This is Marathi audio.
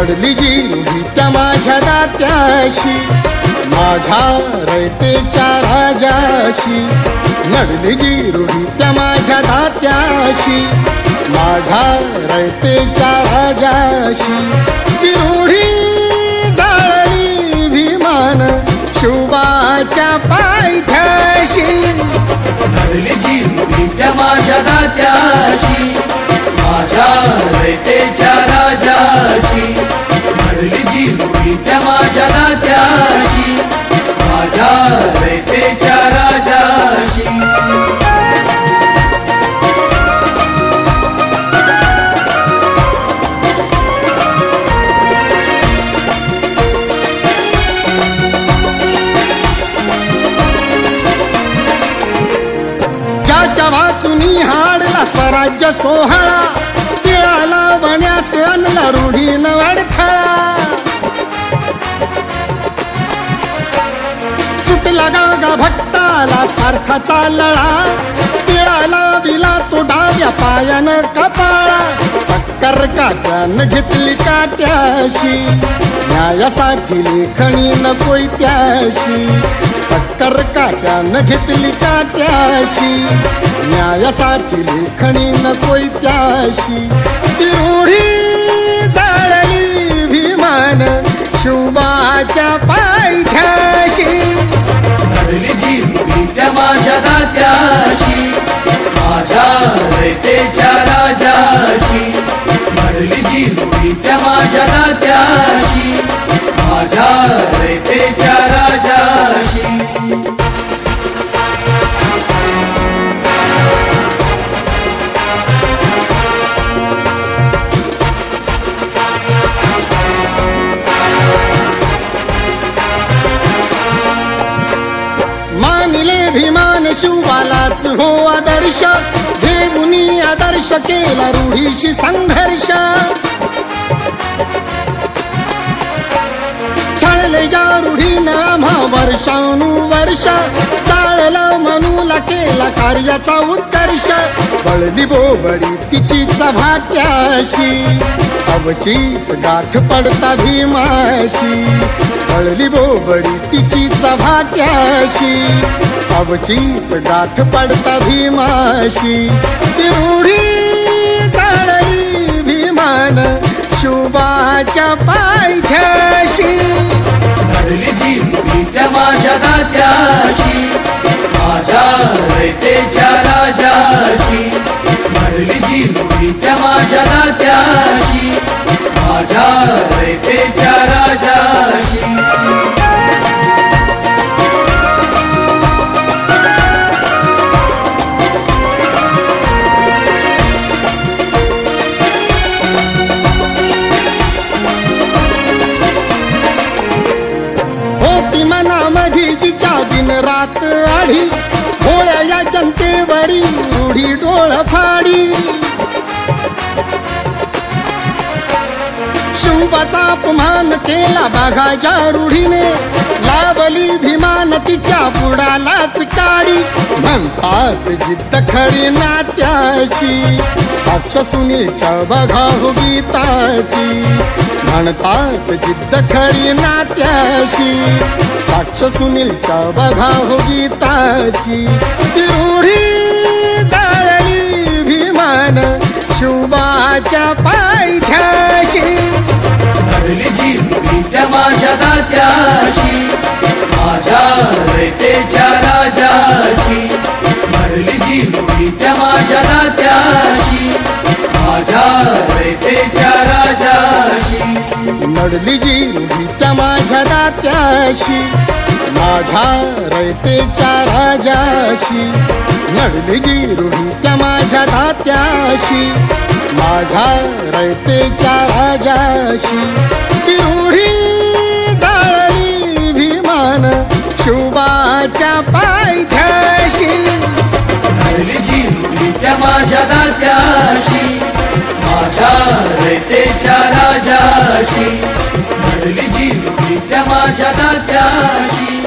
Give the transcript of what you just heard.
नडली जी रूढी त्या माझ्या दात्याशी, माझ्या रयतेच्या राजाशी. नडली जी रूढी त्या माझ्या दात्याशी, माझ्या रयतेच्या राजाशी. ती रूढी जाळली भीमान शिवबाच्या पायथ्याशी. नडली जी रूढी त्या माझ्या दात्याशी, माझ्या रयतेच्या राजाशी. नडली जी रूढी त्या माझ्या दात्याशी, माझ्या रयतेच्या राजाशी. ज्याच्या वाचुनी हाडला स्वराज्य सोहळा, तिळाला वण्यास आणला रूढीन अडथळा. सुटला गागा भट्टाला सारखाचा लळा, तिळाला दिला तो डाव्या पायानं कपाळा. टक्कर काट्यानं घेतली काट्याशी, न्यायासाठी लेखणी नकोय त्याशी. टक्कर काट्यानं घेतली काट्याशी, न्यायासाठी लेखणी नकोय त्याशी. ती रूढी जाळली भीमान शिवबाच्या पायथ्याशी. नडली जी रूढी त्या माझ्या दात्याशी, माझ्या रयतेच्या राजाशी. नडली जी रूढी त्या माझ्या दात्याशी, माझ्या रयतेच्या राजाशी. मानिले भीमान शिवबालाच हो आदर्श, घेऊनी आदर्श केला रूढीशी संघर्ष. छळले ज्या रूढीनं आम्हा वर्षानुवर्ष, चाळलं मनूला केला कार्याचा उत्कर्ष. बळदी बोबडी तिचीच भाट्याशी, अवचित गाठ पडता भीमाशी. बळदी बोबडी तिचीच भाट्याशी, अवचित गाठ पडता भीमाशी. ती रूढी जाळली भीमान शिवबाच्या पायथ्याशी. नडली जी रूढी त्या माझ्या दात्याशी, माझ्या रयतेच्या राजाशी. नडली जी रूढी त्या माझ्या दात्याशी, माझ्या रयतेच्या राजाशी. होती मनामधी जिच्या दिन रात आढी, भोळ्या या जनतेवरी रूढी डोळ फाडी. शिवबाचा अपमान केला बाघाच्या रूढीने, लावली भीमान तिच्या बुडालाच काडी. म्हणतात जिद्द खरी नात्याशी, साक्ष सुनीलच्या बघा हो गीताची. म्हणतात जिद्द खरी नात्याशी, साक्ष सुनीलच्या बघा हो गीताची. ती रूढी जाळली भीमान शिवबाच्या पायथ्याशी. नडली जी रूढी त्या माझ्या दात्याशी, माझ्या रयतेच्या राजाशी. नडली जी रूढी त्या माझ्या दात्याशी, माझ्या रयतेच्या राजाशी. नडली जी रूढी त्या माझ्या दात्याशी, माझ्या रयतेच्या राजाशी. नडली जी रूढी त्या माझ्या दात्याशी, माझ्या रयतेच्या राजाशी. ती रूढी जाळली भीमान शिवबाच्या पायथ्याशी. नडली जी रूढी त्या माझ्या दात्याशी, माझ्या रयतेच्या राजाशी. नडली जी रूढी त्या माझ्या दात्याशी,